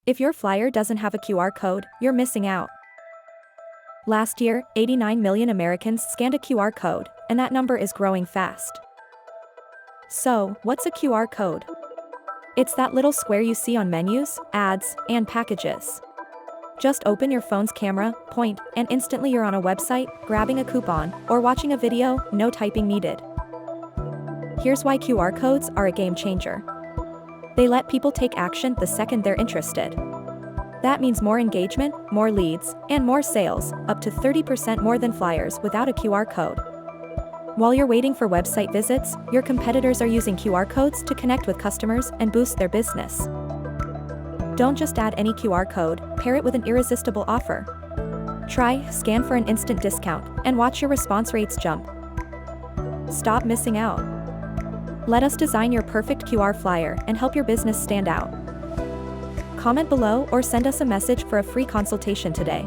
If your flyer doesn't have a QR code, you're missing out. Last year, 89 million Americans scanned a QR code, and that number is growing fast. So, what's a QR code? It's that little square you see on menus, ads, and packages. Just open your phone's camera, point, and instantly you're on a website, grabbing a coupon, or watching a video, no typing needed. Here's why QR codes are a game changer. They let people take action the second they're interested. That means more engagement, more leads, and more sales, up to 30% more than flyers without a QR code. While you're waiting for website visits, your competitors are using QR codes to connect with customers and boost their business. Don't just add any QR code, pair it with an irresistible offer. Try, scan for an instant discount, and watch your response rates jump. Stop missing out. Let us design your perfect QR flyer and help your business stand out. Comment below or send us a message for a free consultation today.